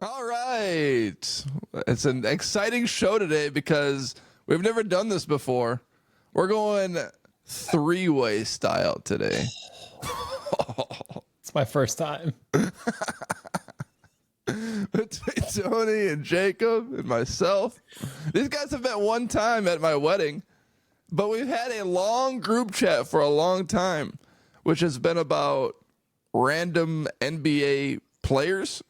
All right. It's an exciting show today because we've never done this before. We're going three-way style today. It's my first time. Between Tony and Jacob and myself. These guys have met one time at my wedding, but we've had a long group chat for a long time, which has been about random NBA players.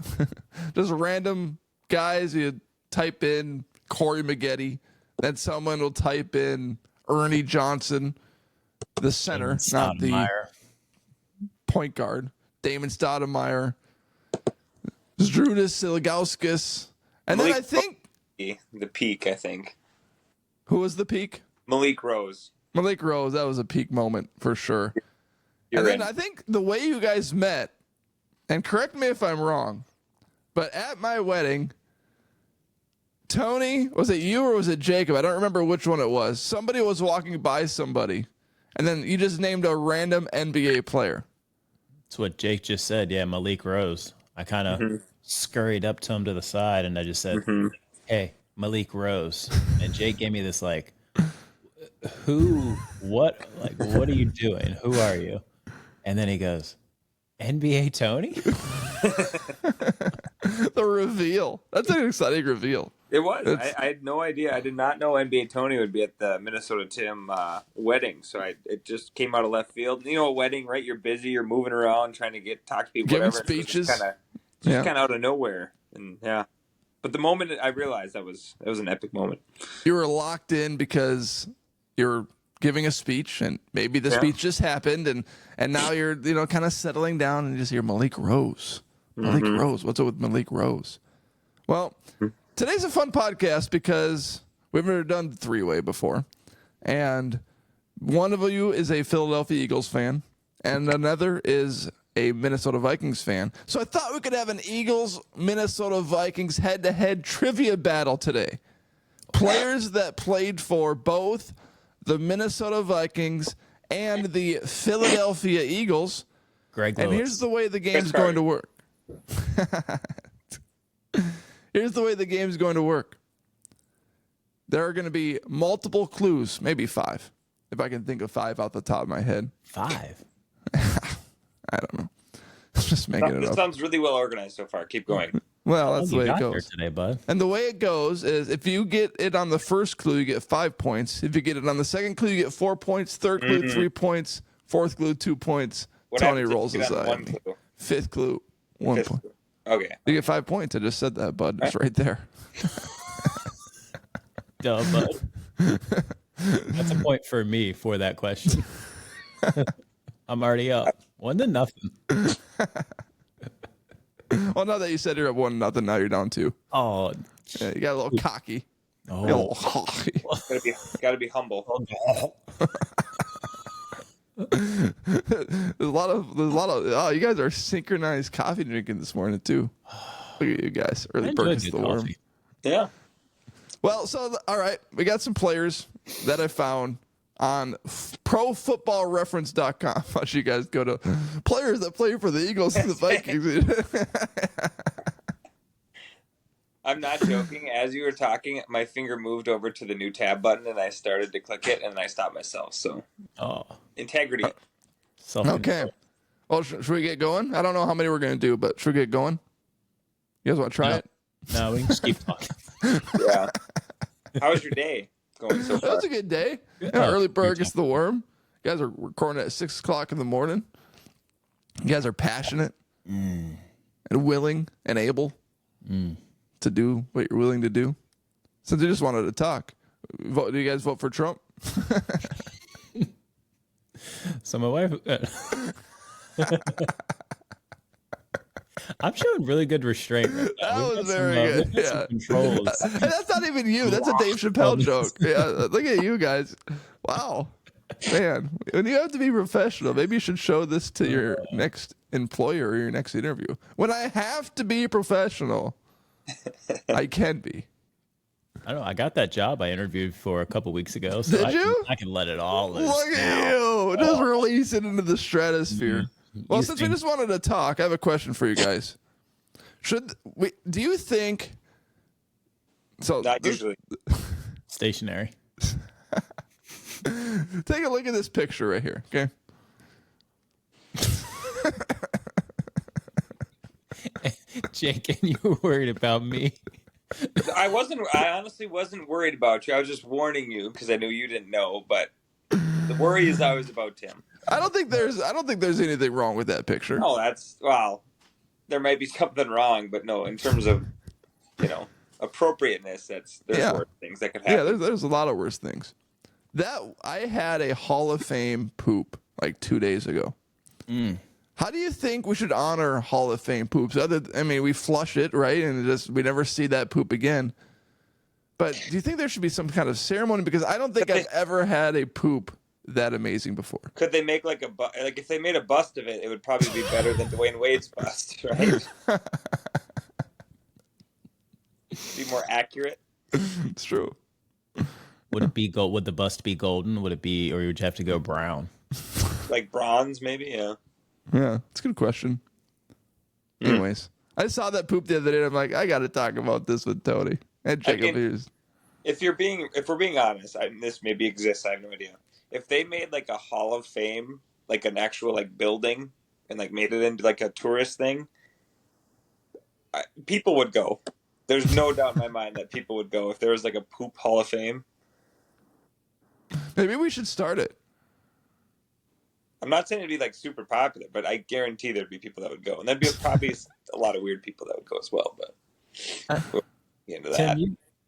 Just random guys. You type in Corey Maggette, then someone will type in Ernie Johnson, the center, not the point guard. Damon Stoudemire, Zdrunas Ilgauskas, and then I think the peak. I think who was the peak? Malik Rose. Malik Rose. That was a peak moment for sure. And then I think the way you guys met, and correct me if I'm wrong, but at my wedding, Tony, was it you or was it Jacob? I don't remember which one it was. Somebody was walking by somebody, and then you just named a random NBA player. That's what Jake just said. Yeah, Malik Rose. I kind of scurried up to him to the side, and I just said, "Hey, Malik Rose." And Jake gave me this like, "Who? What? Like, what are you doing? Who are you?" And then he goes, "NBA Tony?" The reveal. That's an exciting reveal. It was. I had no idea. I did not know NBA Tony would be at the Minnesota Tim wedding. So it just came out of left field. You know, a wedding, right? You're busy. You're moving around, trying to talk to people. Giving whatever. speeches. So just kind of out of nowhere. And yeah. But the moment I realized that was an epic moment. You were locked in because you're giving a speech, and maybe the speech just happened, and now you're kind of settling down, and you just hear Malik Rose. Malik Rose. What's up with Malik Rose? Well, today's a fun podcast because we've never done the three-way before, and one of you is a Philadelphia Eagles fan, and another is a Minnesota Vikings fan. So I thought we could have an Eagles-Minnesota Vikings head-to-head trivia battle today. Players that played for both the Minnesota Vikings and the Philadelphia Eagles. Greg And Lewis. here's the way the game's going to work. Here's the way the game's going to work. There are going to be multiple clues, maybe 5, if I can think of 5 out the top of my head. 5. I don't know. Just making it up. This sounds really well organized so far. Keep going. Well, that's the way it goes today, bud. And the way it goes is if you get it on the first clue, you get 5 points. If you get it on the second clue, you get 4 points. Third clue, 3 points. Fourth clue, 2 points. Tony rolls his eye. Fifth clue, 1 point. Okay. You get 5 points. I just said that, bud. It's right there. Duh, bud. That's a point for me for that question. I'm already up 1-0. Well, now that you said you're up 1-0, now you're down 2. Oh, Yeah, you got a little cocky. oh. You got a little cocky. Gotta be humble. There's a lot of. Oh, you guys are synchronized coffee drinking this morning too. Look at you guys. Early Burgess the worm. Yeah. Well, all right, we got some players that I found on profootballreference.com. Why don't you guys go to players that play for the Eagles and the Vikings? I'm not joking. As you were talking, my finger moved over to the new tab button, and I started to click it, and I stopped myself. So, integrity. Okay. Well, should we get going? I don't know how many we're going to do, but should we get going? You guys want to try it? No, we can just keep talking. Yeah. How was your day going so far? That was a good day. Yeah, early Burgess the worm. You guys are recording at 6 o'clock in the morning. You guys are passionate and willing and able to do what you're willing to do. Since you just wanted to talk, do you guys vote for Trump? So my wife, I'm showing really good restraint right now. That was very good. Yeah. Controls. And that's not even you. That's a Dave Chappelle joke. Yeah, look at you guys. Wow. Man, when you have to be professional, maybe you should show this to your next employer or your next interview. When I have to be professional, I can be. I don't know. I got that job I interviewed for a couple weeks ago. So Did you? I can let it all loose. Look at you. Just release it into the stratosphere. Well, since we just wanted to talk, I have a question for you guys. Do you think? So Not usually. Stationary. Take a look at this picture right here. Okay. Jake, and you were worried about me. I honestly wasn't worried about you. I was just warning you because I knew you didn't know. But the worry is always about Tim. I don't think there's anything wrong with that picture. No, there might be something wrong, but no, in terms of appropriateness, there's worse things that could happen. Yeah, there's a lot of worse things. That I had a Hall of Fame poop like 2 days ago. How do you think we should honor Hall of Fame poops? We flush it, right, and we never see that poop again. But do you think there should be some kind of ceremony? Because I don't think I've ever had a poop that amazing before. Could they make if they made a bust of it, it would probably be better than Dwayne Wade's bust, right? Be more accurate. It's true. Would it be gold? Would the bust be golden? Would it be, or would you have to go brown? Like bronze, maybe. Yeah. Yeah, it's a good question. Anyways, I saw that poop the other day, and I'm like, I got to talk about this with Tony and Jacob. If we're being honest, this maybe exists. I have no idea. If they made like a Hall of Fame, like an actual like building, and like made it into like a tourist thing, people would go. There's no doubt in my mind that people would go if there was like a poop Hall of Fame. Maybe we should start it. I'm not saying it'd be like super popular, but I guarantee there'd be people that would go, and there'd be probably a lot of weird people that would go as well. But we'll get into that.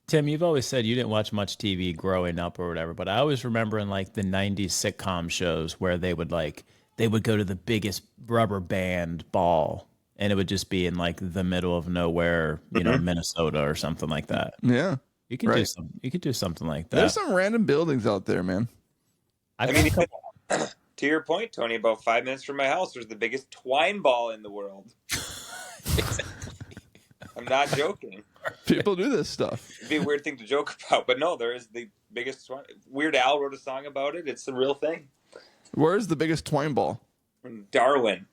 Tim, you've always said you didn't watch much TV growing up or whatever, but I always remember in like the 90s sitcom shows where they would go to the biggest rubber band ball, and it would just be in like the middle of nowhere, Minnesota or something like that. Yeah. You could do something like that. There's some random buildings out there, man. To your point, Tony, about 5 minutes from my house, there's the biggest twine ball in the world. I'm not joking. People do this stuff. It'd be a weird thing to joke about, but no, there is the biggest twine. Weird Al wrote a song about it. It's the real thing. Where's the biggest twine ball? Darwin.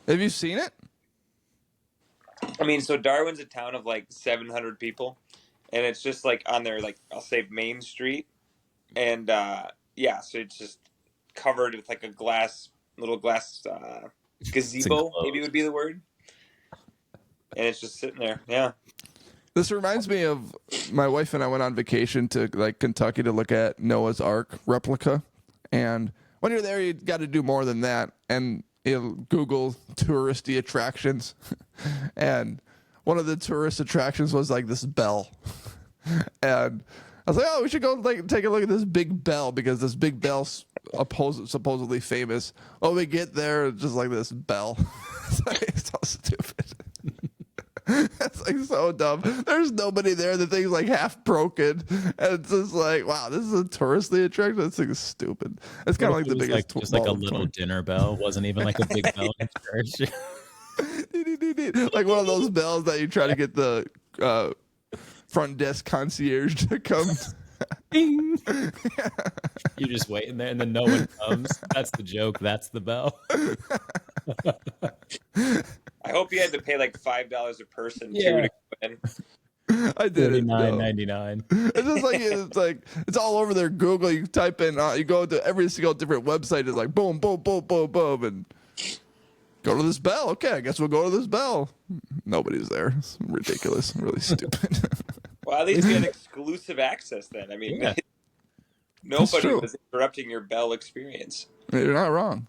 Have you seen it? So Darwin's a town of like 700 people, and it's just like on their, like, I'll say Main Street, and so it's just covered with like a little glass gazebo, maybe would be the word, and it's just sitting there. Yeah. This reminds me of my wife and I went on vacation to like Kentucky to look at Noah's Ark replica, and when you're there, you got to do more than that, and you'll Google touristy attractions, and one of the tourist attractions was like this bell, and I was like, oh, we should go like take a look at this big bell because this big bell's supposedly famous. Oh, we get there, it's just like this bell. It's so stupid. It's like so dumb. There's nobody there. The thing's like half broken, and it's just like, wow, this is a touristy attraction. This thing is stupid. It's kind of like the biggest, just like a little dinner bell. Wasn't even like a big bell in church. Like one of those bells that you try to get the front desk concierge to come. Ding. You're just waiting there, and then no one comes. That's the joke. That's the bell. I hope you had to pay like $5 a person too to go in. I did it. $39.99. It's like it's all over there. Google. You type in. You go to every single different website. It's like boom, boom, boom, boom, boom, and go to this bell. Okay, I guess we'll go to this bell. Nobody's there. It's ridiculous. Really stupid. Well, at least you had exclusive access then. Nobody was interrupting your bell experience. You're not wrong.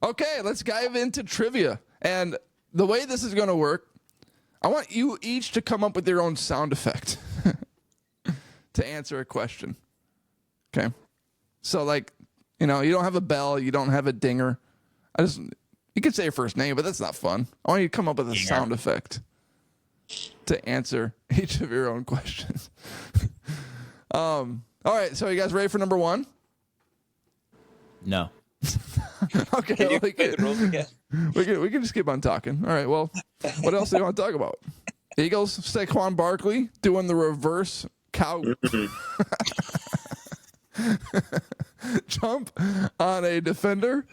Okay, let's dive into trivia. And the way this is going to work, I want you each to come up with your own sound effect to answer a question. Okay? So, like, you don't have a bell, you don't have a dinger. You could say your first name, but that's not fun. I want you to come up with a sound effect to answer each of your own questions. All right, so you guys ready for number one? No. Can Okay. you explain the rules again? We can just keep on talking. All right, well, what else do you want to talk about? Eagles, Saquon Barkley doing the reverse cow jump on a defender.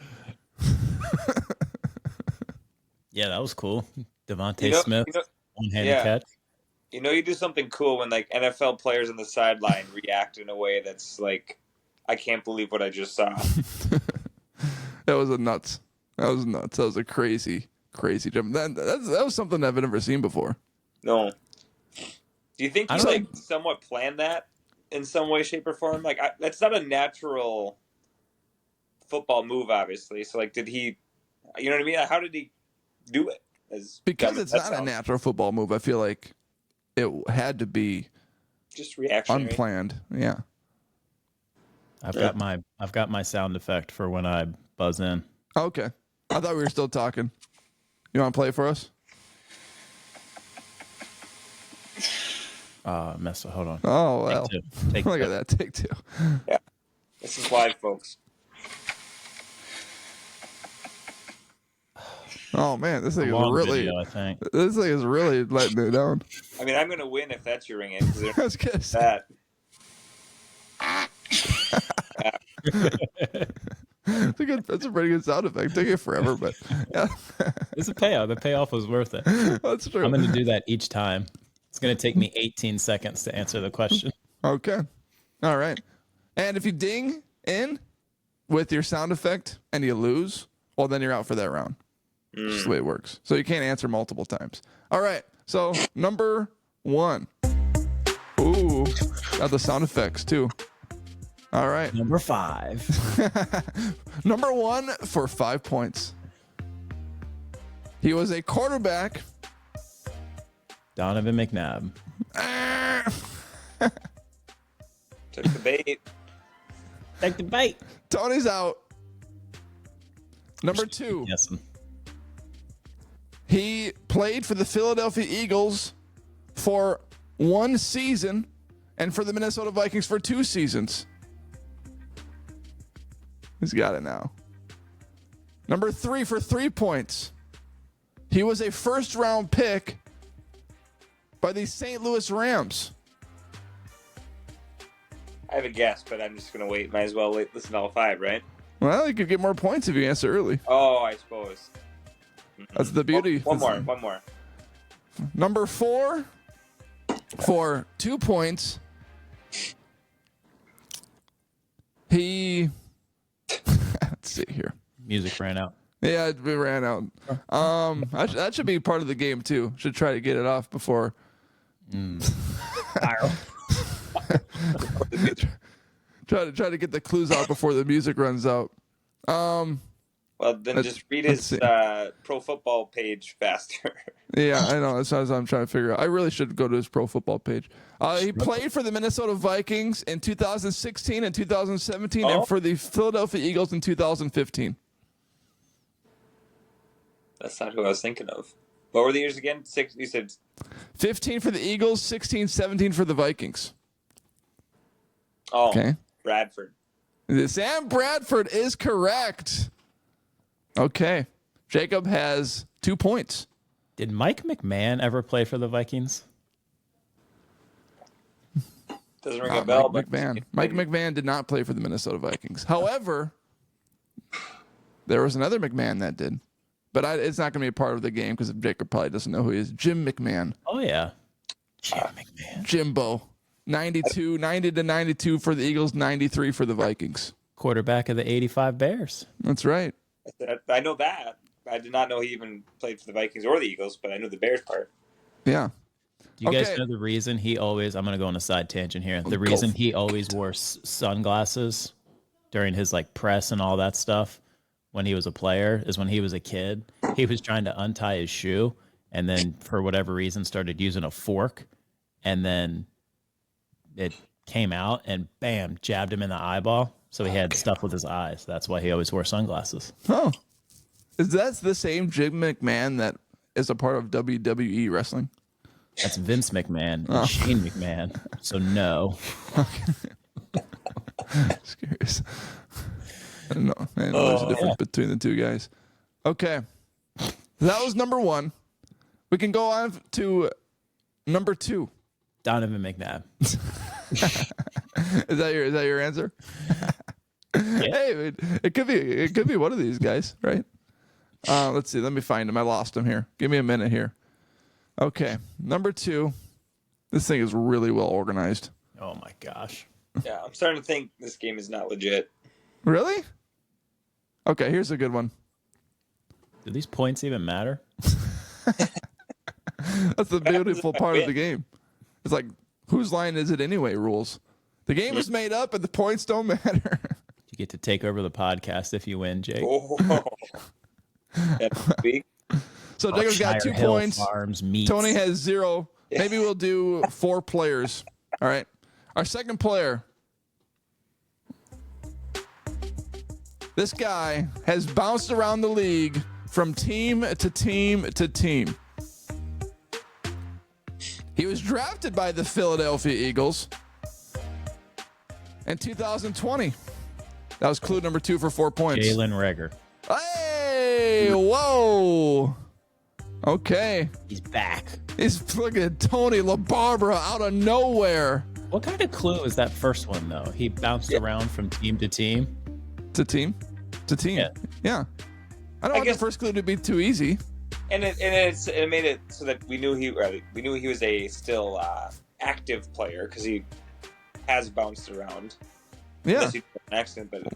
Yeah, that was cool. Devontae Smith, one-handed yeah. catch. You do something cool when like NFL players on the sideline react in a way that's like, I can't believe what I just saw. That was nuts. That was nuts. That was a crazy jump. That was something I've never seen before. No. Do you think he like somewhat planned that in some way, shape, or form? Like, that's not a natural football move, obviously. So, like, did he? You know what I mean? How did he do it? Because it's not a natural football move. I feel like it had to be just reactionary, unplanned. Yeah. I've got my sound effect for when I buzz in. Okay. I thought we were still talking. You want to play for us? Mess. Hold on. Oh well. Take Look two. at that. Take two. Yeah. This is live, folks. Oh man, this thing is really. Video, I think. This thing is really letting it down. I mean, I'm gonna win if that's your ring in. That's good. That. That's a pretty good sound effect. It took you forever, but yeah. It's a payoff. The payoff was worth it. That's true. I'm going to do that each time. It's going to take me 18 seconds to answer the question. Okay. All right. And if you ding in with your sound effect and you lose, well, then you're out for that round. That's the way it works. So you can't answer multiple times. All right. So number 1. Ooh, got the sound effects too. All right. Number 5. Number 1 for 5 points. He was a quarterback. Donovan McNabb. Took the bait. Take the bait. Tony's out. Number 2. Yes. He played for the Philadelphia Eagles for 1 season and for the Minnesota Vikings for 2 seasons. He's got it now. Number 3 for 3 points. He was a first-round pick by the St. Louis Rams. I have a guess, but I'm just going to wait. Might as well listen to all 5, right? Well, you could get more points if you answer early. Oh, I suppose. That's the beauty. One more. Number 4 for 2 points. He... Let's see here. Music ran out. Yeah, it ran out. That should be part of the game too. Should try to get it off before. try to get the clues out before the music runs out. Well, then just read his pro football page faster. Yeah, I know. That's what I'm trying to figure out. I really should go to his pro football page. He played for the Minnesota Vikings in 2016 and 2017 and for the Philadelphia Eagles in 2015. That's not who I was thinking of. What were the years again? 6. You said 15 for the Eagles, 16, 17 for the Vikings. Oh, okay. Bradford. Sam Bradford is correct. Okay. Jacob has 2 points. Did Mike McMahon ever play for the Vikings? Doesn't ring a bell. Mike McMahon did not play for the Minnesota Vikings. However, there was another McMahon that did. But it's not going to be a part of the game because Jacob probably doesn't know who he is. Jim McMahon. Oh, yeah. Jim McMahon. Jimbo. 90 to 92 for the Eagles, 93 for the Vikings. Quarterback of the 85 Bears. That's right. I know that. I did not know he even played for the Vikings or the Eagles, but I know the Bears part. Yeah. Do you guys know the reason he always, I'm going to go on a side tangent here. The reason he always wore sunglasses during his like press and all that stuff when he was a player is when he was a kid, he was trying to untie his shoe and then for whatever reason started using a fork and then it came out and bam, jabbed him in the eyeball. So he had stuff with his eyes. That's why he always wore sunglasses. Oh. Is that the same Jim McMahon that is a part of WWE wrestling? That's Vince McMahon and Shane McMahon. So no. Just curious. I don't know. There's a difference between the two guys. Okay. That was number 1. We can go on to number 2. Donovan McNabb. Is that your answer? Yeah. Hey, it could be one of these guys, right? Let's see. Let me find him. I lost him here. Give me a minute here. Okay. Number 2. This thing is really well organized. Oh my gosh. Yeah, I'm starting to think this game is not legit. Really? Okay, here's a good one. Do these points even matter? That's the beautiful part of the game. It's like, whose line is it anyway rules. The game is made up and the points don't matter. You get to take over the podcast if you win, Jake. Oh. That's big. So Jacob's got 2 Hill points. Farms, meats. Tony has 0. Maybe we'll do 4 players. All right. Our second player. This guy has bounced around the league from team to team to team. He was drafted by the Philadelphia Eagles in 2020. That was clue number 2 for 4 points. Jalen Reagor. Hey, whoa. Okay. He's back. He's looking at Tony LaBarbera out of nowhere. What kind of clue is that first one, though? He bounced around from team to team. To team. Yeah. I don't want the first clue to be too easy. And it made it so that we knew he was a still active player because he has bounced around. Yeah. Unless he did an accident, but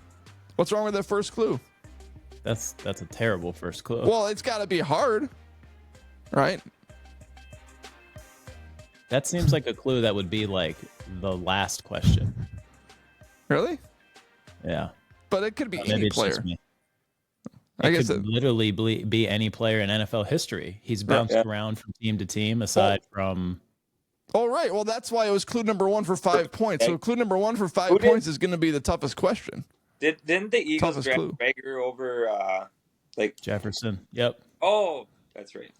What's wrong with that first clue? That's a terrible first clue. Well, it's got to be hard, right? That seems like a clue that would be like the last question. Really? Yeah. But it could be Maybe any it's player. just me. I It guess could literally be any player in NFL history. He's bounced around from team to team, aside from. Oh, right. Well, that's why it was clue number 1 for 5 points. So clue number 1 for 5 points is going to be the toughest question. Didn't the Eagles Toughest draft clue. Baker over Jefferson? Yep. Oh, that's right.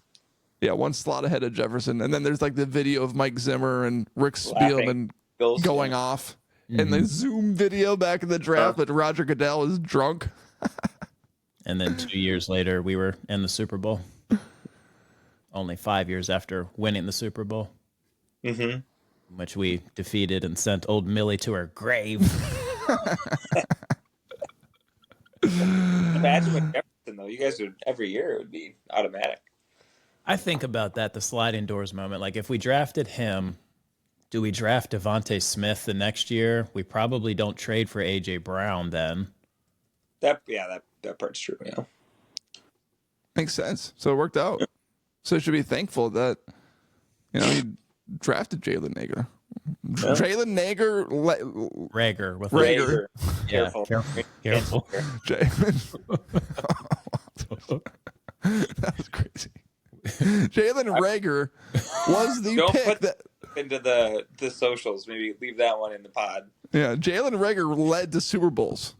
Yeah, 1 slot ahead of Jefferson. And then there's like the video of Mike Zimmer and Rick Spielman Bill's going off. And the Zoom video back in the draft that Roger Goodell was drunk. And then 2 years later, we were in the Super Bowl. Only 5 years after winning the Super Bowl. Mm-hmm. Which we defeated and sent old Millie to her grave. Imagine with Jefferson, though. You guys would, every year, it would be automatic. I think about that, the sliding doors moment. Like, if we drafted him, do we draft Devontae Smith the next year? We probably don't trade for A.J. Brown then. That part's true, yeah. Makes sense. So it worked out. So you should be thankful that, he drafted Jalen Reagor. Yeah. Jalen Reagor. Reagor. With Reagor. Yeah, careful. Jalen. That was crazy. Jalen Reagor was the Don't pick put that into the socials. Maybe leave that one in the pod. Yeah, Jalen Reagor led to Super Bowls.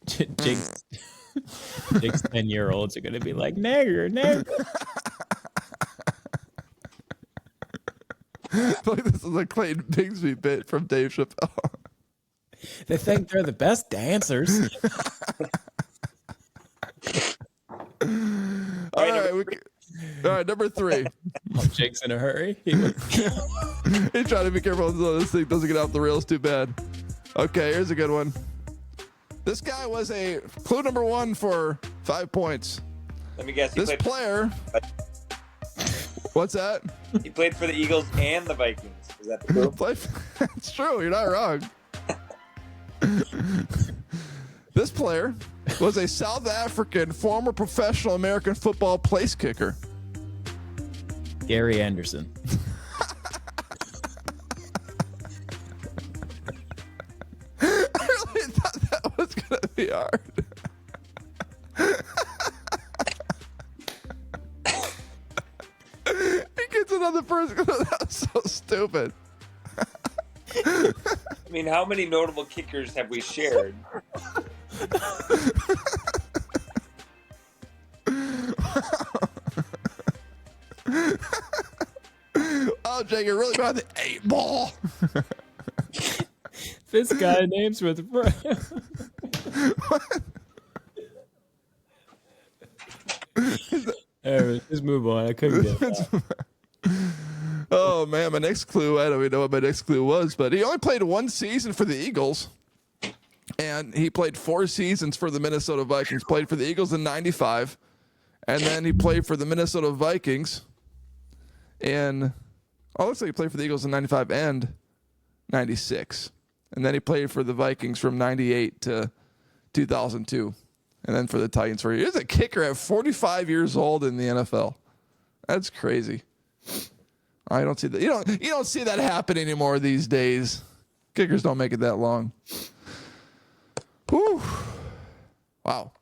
Jake's 10-year-olds are going to be like, Reagor. Like this is a Clayton Bigsby bit from Dave Chappelle. They think they're the best dancers. All right, number 3. Jake's in a hurry. He's trying to be careful so this thing doesn't get off the rails too bad. Okay, here's a good one. This guy was a clue number 1 for 5 points. Let me guess. This player. What's that? He played for the Eagles and the Vikings. Is that the clue? It's true. You're not wrong. This player was a South African former professional American football place kicker. Gary Anderson. I really thought that was going to be hard. He gets another person. That was so stupid. I mean, how many notable kickers have we shared? Oh, Jake, you're really behind the 8 ball. This guy names with. Just move on. I couldn't get that. Oh man, my next clue. I don't even know what my next clue was, but he only played 1 season for the Eagles. And he played 4 seasons for the Minnesota Vikings, played for the Eagles in 95, and then he played for the Minnesota Vikings looks like he played for the Eagles in 95 and 96. And then he played for the Vikings from 98 to 2002. And then for the Titans for years. He's a kicker at 45 years old in the NFL. That's crazy. I don't see that. You don't see that happen anymore these days. Kickers don't make it that long. Whew. Wow.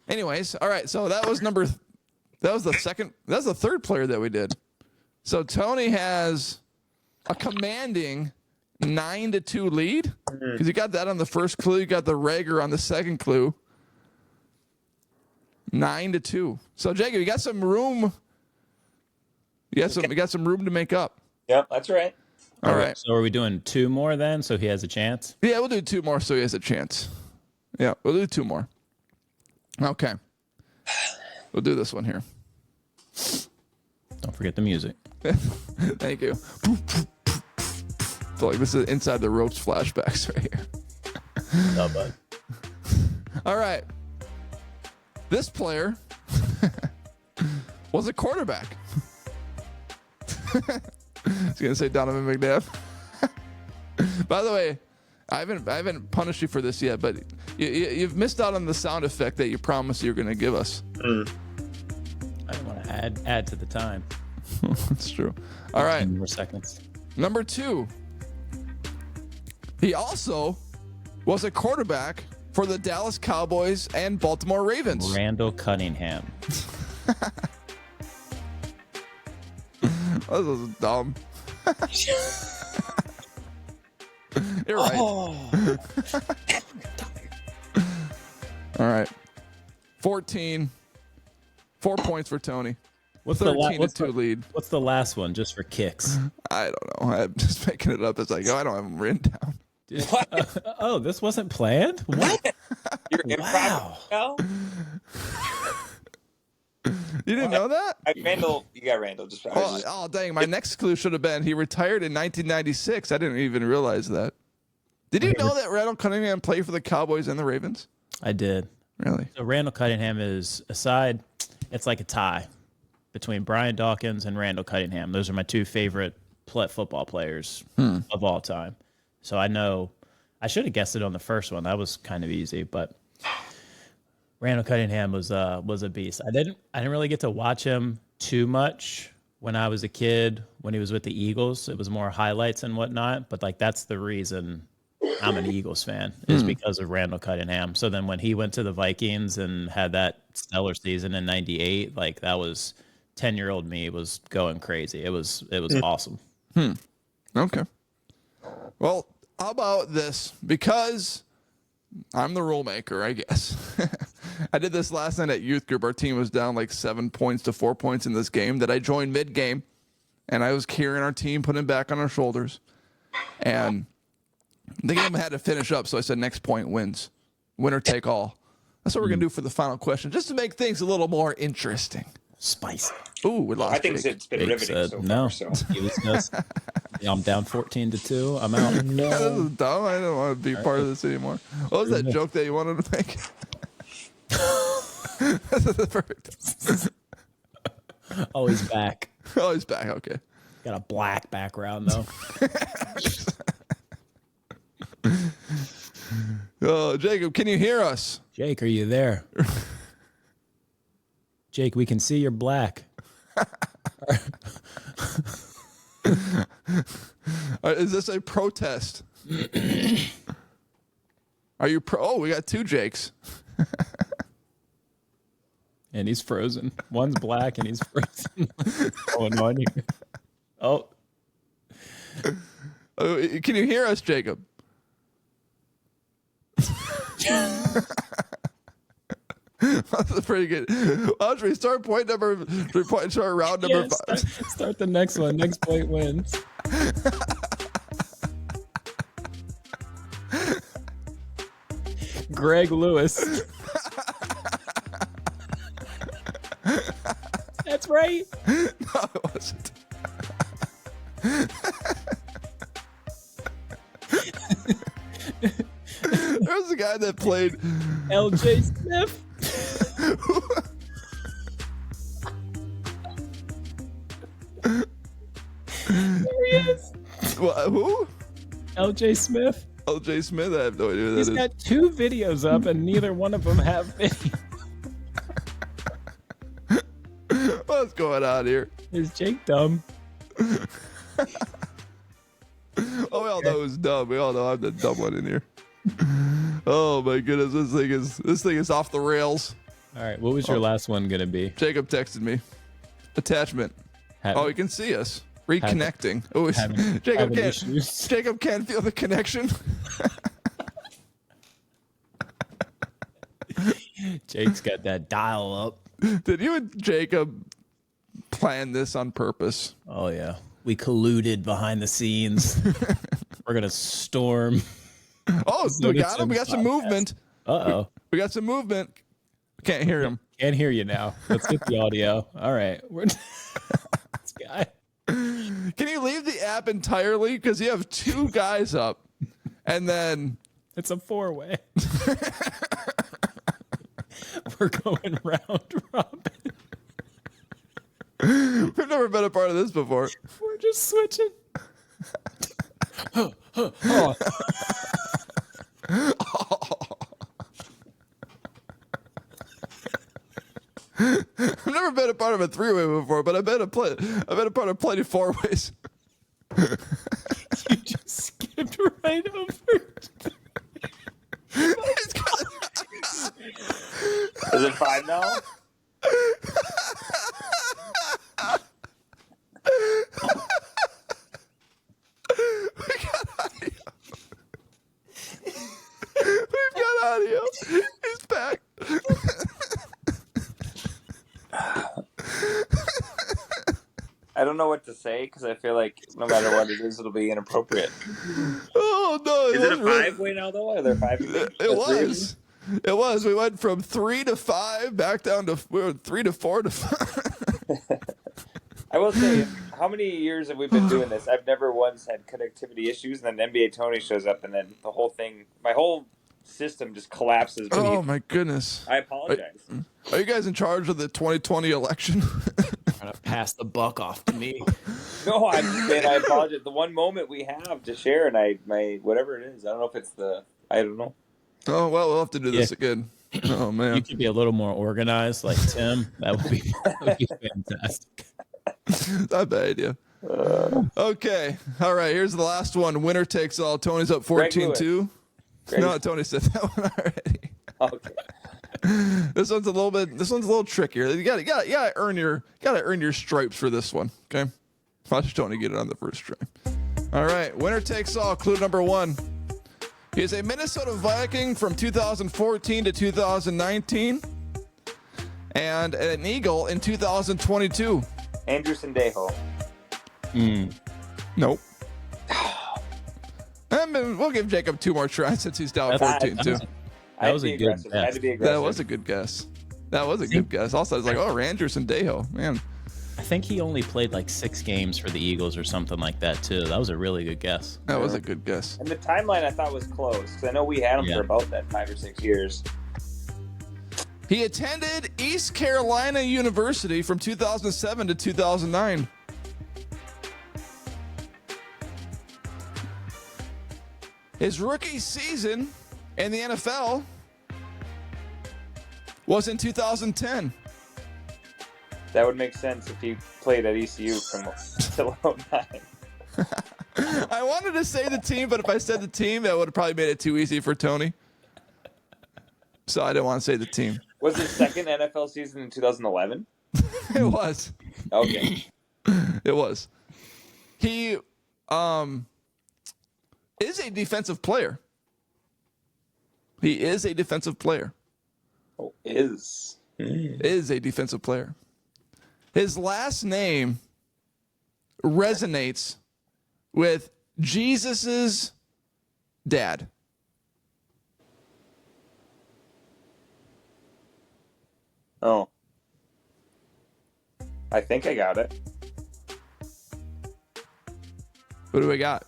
Anyways, all right. So that was the third player that we did. So Tony has a commanding 9-2 lead because you got that on the first clue. You got the Rager on the second clue. 9-2. So Jacob, you got some room. You got some room to make up. Yep, that's right. All right. So are we doing 2 more then, so he has a chance? Yeah, we'll do 2 more so he has a chance. Yeah, we'll do 2 more. Okay. We'll do this one here. Don't forget the music. Thank you. So like this is inside the ropes flashbacks right here. No, bud. All right. This player was a quarterback. I was gonna say Donovan McNabb. By the way, I haven't punished you for this yet, but you've missed out on the sound effect that you promised you were gonna give us. I don't want to add to the time. That's true. All right. 10 more seconds. Number 2. He also was a quarterback for the Dallas Cowboys and Baltimore Ravens. Randall Cunningham. This was dumb. You're right. Oh. All right. 14. 4 points for Tony. What's 13-2 lead. What's the last one, just for kicks? I don't know. I'm just making it up as I go. I don't have them written down. Oh, this wasn't planned? What? You're Wow. improv now? You didn't know that? Randall, you got Randall. Just Oh, dang. My next clue should have been he retired in 1996. I didn't even realize that. Did you know that Randall Cunningham played for the Cowboys and the Ravens? I did. Really? So Randall Cunningham is aside. It's like a tie between Brian Dawkins and Randall Cunningham. Those are my 2 favorite football players of all time. So I know I should have guessed it on the first one. That was kind of easy, but Randall Cunningham was a beast. I didn't really get to watch him too much when I was a kid. When he was with the Eagles, it was more highlights and whatnot. But like that's the reason I'm an Eagles fan is because of Randall Cunningham. So then when he went to the Vikings and had that stellar season in '98, like that was 10-year-old me was going crazy. It was awesome. Okay. Well, how about this? Because I'm the rule maker, I guess. I did this last night at youth group. Our team was down like 7 points to 4 points in this game that I joined mid-game. And I was carrying our team, putting it back on our shoulders. And the game had to finish up, so I said next point wins. Winner take all. That's what we're going to do for the final question, just to make things a little more interesting. Spicy. Ooh, we lost. I think Jake. it's been Jake riveting said so no. far. So. He was just, I'm down 14-2. I'm out. This is dumb. I don't want to be part of this anymore. What was that joke that you wanted to make? This is perfect. Oh, he's back. Oh, he's back. Okay. Got a black background though. Oh, Jacob, can you hear us? Jake, are you there? Jake, we can see you're black. Is this a protest? Are you Oh, we got 2 Jakes. And he's frozen. One's black and he's frozen. Going on here. Oh. Can you hear us, Jacob? That's pretty good. Well, should we start start round number 5? Start the next one. Next point wins. Greg Lewis. That's right. No, it wasn't. guy that played LJ Smith. There he is. Who? LJ Smith. LJ Smith? I have no idea who that He's is. got 2 videos up, and neither one of them have video. What's going on here? Is Jake dumb? Oh, we all know who's dumb. We all know I'm the dumb one in here. Oh my goodness, this thing is off the rails. All right, what was your last one gonna be? Jacob texted me. Attachment. Oh, you can see us. Reconnecting. Oh, Jacob can't feel the connection. Jake's got that dial up. Did you and Jacob plan this on purpose? Oh yeah, we colluded behind the scenes. We're gonna storm. Oh, we got him. We got some movement. Uh-oh. We got some movement. Can't hear him. Can't hear you now. Let's get the audio. All right. This guy. Can you leave the app entirely? Because you have 2 guys up. And then... It's a 4-way. We're going round robin. We've never been a part of this before. We're just switching. I've never been a part of a 3-way before, but I've been a part of plenty of 4-ways. You just skipped right over. Is it 5 now? We've got audio. He's back. I don't know what to say because I feel like no matter what it is, it'll be inappropriate. Oh no! Is it a 5-way now though? Are there 5? It was. It was. We went from 3 to 5, back down to 3 to 4 to 5. I will say, how many years have we been doing this? I've never once had connectivity issues, and then NBA Tony shows up, and then the whole thing, my whole system just collapses. Oh my goodness! I apologize. Are you guys in charge of the 2020 election? Trying to pass the buck off to me. No, I'm just saying I apologize. The one moment we have to share, and my whatever it is, I don't know if it's I don't know. Oh well, we'll have to do this again. Oh man, You could be a little more organized, like Tim. That would be fantastic. not bad idea. Okay, all right. Here's the last one. Winner takes all. Tony's up 14-2. No, Tony said that one already. Okay. This one's a little trickier. You gotta earn your stripes for this one. Okay, watch Tony get it on the first try. All right, winner takes all. Clue number 1. He is a Minnesota Viking from 2014 to 2019, and an Eagle in 2022. Andrew Sandejo. Nope. We'll give Jacob 2 more tries since he's down 14-2. That was a good guess. I had to be aggressive. That was a good guess. Also, it's like, oh, Andrew Sandejo, man. I think he only played like 6 games for the Eagles or something like that too. That was a really good guess. That was a good guess. And the timeline I thought was close because I know we had him for about that 5 or 6 years. He attended East Carolina University from 2007 to 2009. His rookie season in the NFL was in 2010. That would make sense if he played at ECU from till 09. I wanted to say the team, but if I said the team, that would have probably made it too easy for Tony. So I didn't want to say the team. Was his second NFL season in 2011? It was. Okay. It was. He is a defensive player. He is a defensive player. Oh, is. Is a defensive player. His last name resonates with Jesus's dad. Oh. I think I got it. What do we got?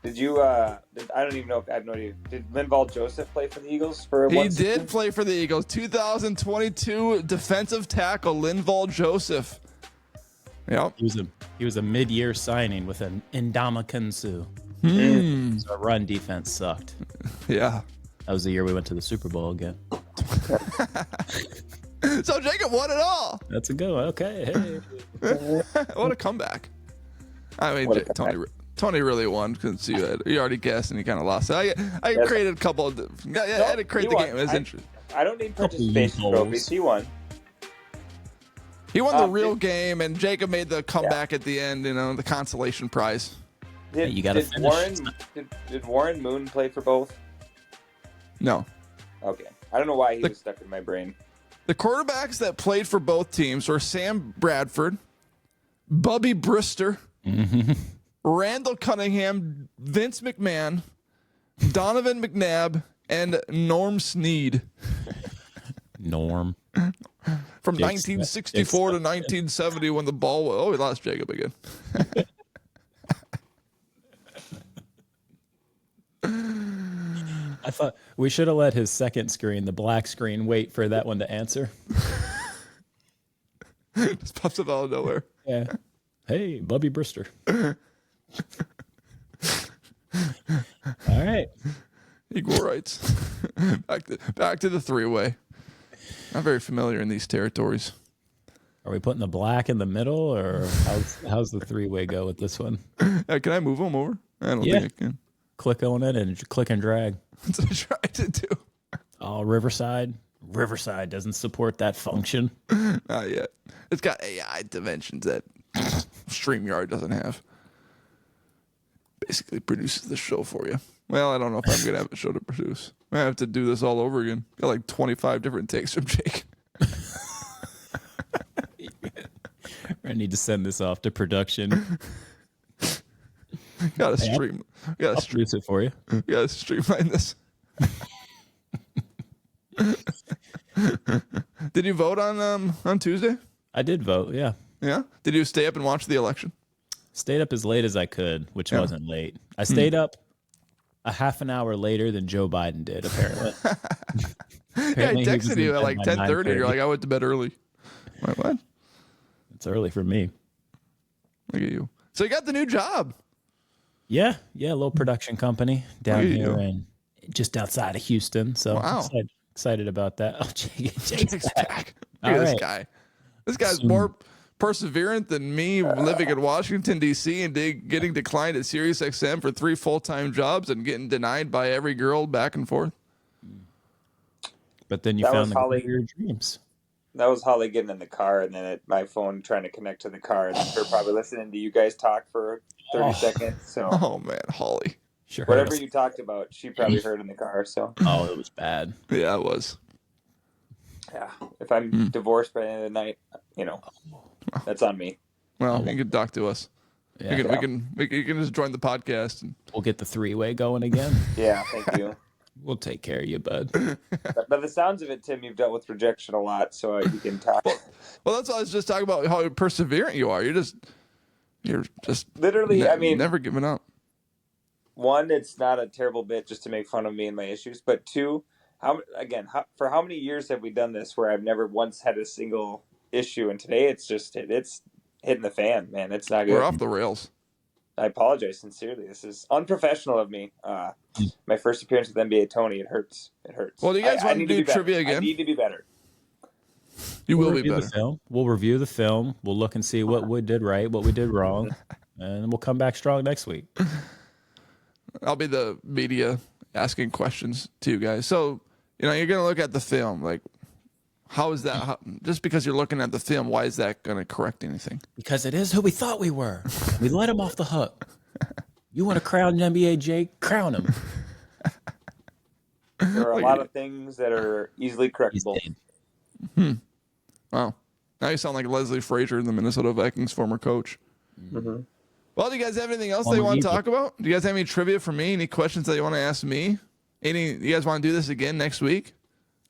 Did Did you? I don't even know. I have no idea. Did Linval Joseph play for the Eagles for He one did season? play for the Eagles. 2022 defensive tackle Linval Joseph. Yep. He was a mid-year signing with an Ndamukong Suh. So our run defense sucked. Yeah. That was the year we went to the Super Bowl again. So Jacob won it all. That's a go. Okay. Hey. What a comeback. I mean, What a comeback. Tony really won because you already guessed and he kind of lost. I created a couple of. I had to create he the won. game. It was interesting. I don't need participation loopholes. trophies. He won. He won the real game, and Jacob made the comeback at the end. You know, the consolation prize. Did, you gotta did finish. Warren did Warren Moon play for both? No. Okay. I don't know why he was stuck in my brain. The quarterbacks that played for both teams were Sam Bradford, Bubby Brister, Randall Cunningham, Vince McMahon, Donovan McNabb, and Norm Snead. Norm. From 1964 to 1970 when the ball... Oh, we lost Jacob again. I thought we should have let his second screen, the black screen, wait for that one to answer. Just pops up out of nowhere. Yeah. Hey, Bubby Brister. All right. Equal rights. back to the three-way. I'm very familiar in these territories. Are we putting the black in the middle, or how's the three-way go with this one? Can I move them over? I don't Yeah. think I can. Click on it and click and drag. That's what I tried to do. Oh, Riverside doesn't support that function. Not yet. It's got AI dimensions that StreamYard doesn't have. Basically produces the show for you. Well, I don't know if I'm going to have a show to produce. I have to do this all over again. Got like 25 different takes from Jake. I need to send this off to production. Got to stream. I'll produce it for you. Got to streamline this. Did you vote on Tuesday? I did vote, yeah. Yeah. Did you stay up and watch the election? Stayed up as late as I could, which wasn't late. I stayed up a half an hour later than Joe Biden did, apparently. Yeah, I texted you at like 10:30. You're like, I went to bed early. I'm like, what? It's early for me. Look at you. So you got the new job. Yeah, a little production company down There you here go. and just outside of Houston. So Wow. excited about that. Oh, Jake's Jake's back. back. All Look at right. this guy. This guy's Soon. more perseverant than me living in Washington, D.C. and getting declined at SiriusXM for 3 full-time jobs and getting denied by every girl back and forth. But then you That found was the girl Holly. of your dreams. That was Holly getting in the car, and then my phone trying to connect to the car, and her probably listening to you guys talk for 30 seconds. So Oh, man, Holly. Sure. whatever you talked about, she probably heard in the car. So Oh, it was bad. Yeah, it was. yeah, if I'm divorced by the end of the night, that's on me. Well, you can talk to us. Yeah. You can just join the podcast. And We'll get the three-way going again. Yeah, thank you. We'll take care of you, bud. By the sounds of it, Tim, you've dealt with rejection a lot, so you can talk. well, that's what I was just talking about. How perseverant you are. You're just Literally, I mean, never giving up. one, it's not a terrible bit just to make fun of me and my issues, but two, for how many years have we done this where I've never once had a single issue, and today it's hitting the fan, man. It's not good. We're off the rails. I apologize sincerely. This is unprofessional of me. My first appearance with NBA Tony, it hurts. It hurts. Well, do you guys want to need do be better. trivia again? I need to be better. You will be review better. the film. We'll review the film. We'll look and see what we did right, what we did wrong, and we'll come back strong next week. I'll be the media asking questions to you guys. So, you're going to look at the film. Like, how is that? Just because you're looking at the film, why is that going to correct anything? Because it is who we thought we were. We let him off the hook. You want to crown an NBA Jake? Crown him. There are a lot of things that are easily He's correctable. dead. Wow. Now you sound like Leslie Frazier, the Minnesota Vikings former coach. Mm-hmm. Well, do you guys have anything else that Former you want to Eagle. talk about? Do you guys have any trivia for me? Any questions that you want to ask me? You guys want to do this again next week?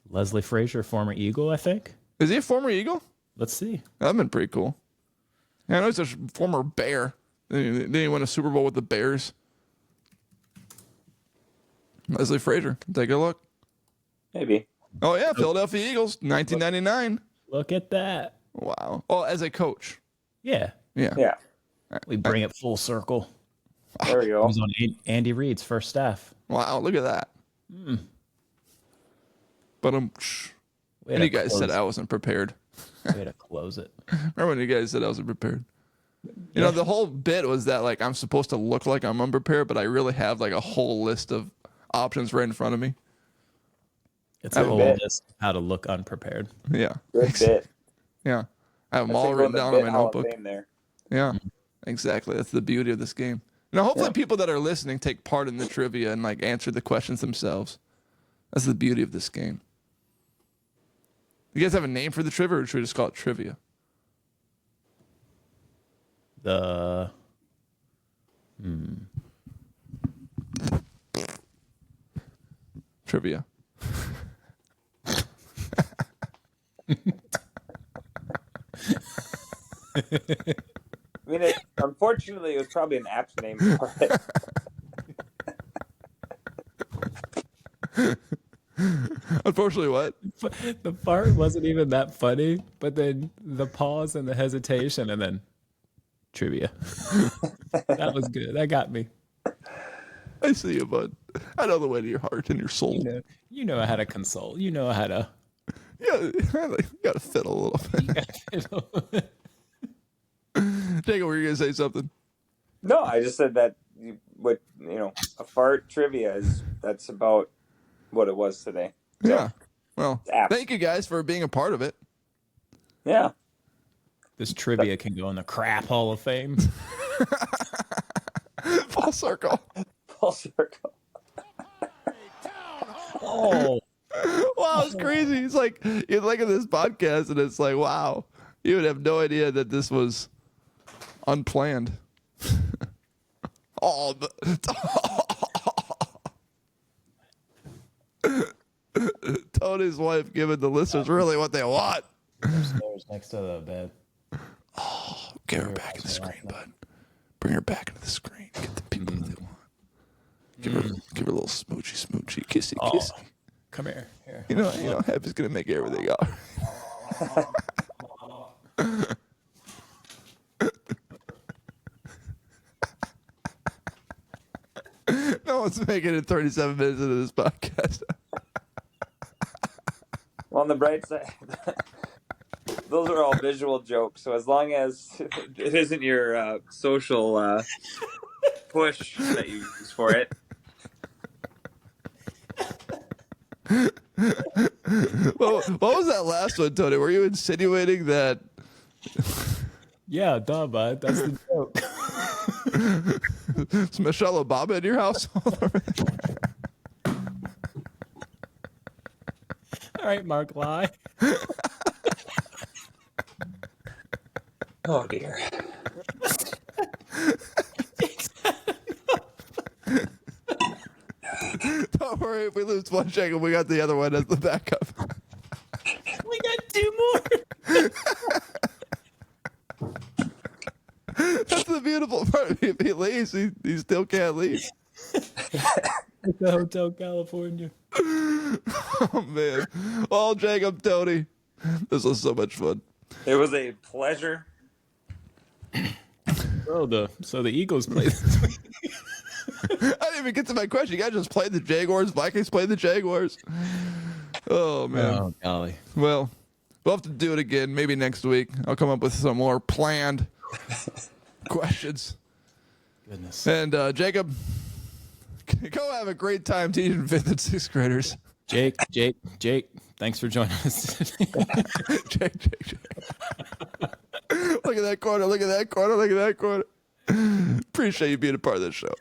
Leslie Frazier, former Eagle, I think. Is he a former Eagle? Let's see. That'd been pretty cool. Yeah, I know he's a former Bear. Didn't he win a Super Bowl with the Bears? Leslie Frazier. Take a look. Maybe. Oh, yeah. Philadelphia Eagles, 1999. Look at that. Wow. Oh, as a coach. Yeah. Yeah. Yeah. We bring it full circle. There we He go. was on Andy Reid's first staff. Wow. Look at that. But Way and to you guys said close- I wasn't prepared. Way to close it. Remember when you guys said I wasn't prepared? You know, the whole bit was that like I'm supposed to look like I'm unprepared, but I really have like a whole list of options right in front of me. It's a whole list of how to look unprepared. Yeah. Good bit. Yeah. I have them That's all like written the down bit on my Hall of notebook. Fame there. Yeah. Exactly. That's the beauty of this game. Now, hopefully people that are listening take part in the trivia and like answer the questions themselves. That's the beauty of this game. You guys have a name for the trivia, or should we just call it trivia? The Trivia. I mean, unfortunately, it was probably an apt name for it. Unfortunately, what? the part wasn't even that funny, but then the pause and the hesitation, and then trivia. That was good. That got me. I see you, bud. I know the way to your heart and your soul. You know how to console. You know how to. Yeah, you gotta fiddle a little bit. Jacob, were you gonna say something? No, I just said that a fart trivia that's about what it was today. So, Yeah. Well, apt. thank you guys for being a part of it. Yeah. This trivia can go in the crap Hall of Fame. Full circle. Full circle. Oh, Wow, it's crazy. It's like you look at this podcast and it's like, wow, you would have no idea that this was unplanned. Oh, Tony's wife giving the listeners really what they want. upstairs next to the bed. Oh, get her back in the screen, bud. Bring her back into the screen. Get the people that they want. Give her a little smoochy, kissy. Come here. Here. You know, Happy's gonna make everything all right. No one's making it 37 minutes into this podcast. Well, on the bright side, those are all visual jokes. So as long as it isn't your social push that you use for it. Well, what was that last one, Tony? Were you insinuating that? Yeah, duh, bud. That's the joke. Is Michelle Obama in your household? All right, Mark, lie. Oh dear. Don't worry, if we lose one Jacob, we got the other one as the backup. We got two more. That's the beautiful part. If he leaves, he still can't leave. At the Hotel California. Oh, man. Well, Jacob, Tony, this was so much fun. It was a pleasure. Bro, so the Eagles play this week. I didn't even get to my question. You guys just played the Jaguars. Vikings played the Jaguars. Oh, man. Oh, golly. Well, we'll have to do it again maybe next week. I'll come up with some more planned questions. Goodness. And Jacob, go have a great time teaching 5th and 6th graders. Jake, thanks for joining us today. Jake. Look at that corner. Appreciate you being a part of this show.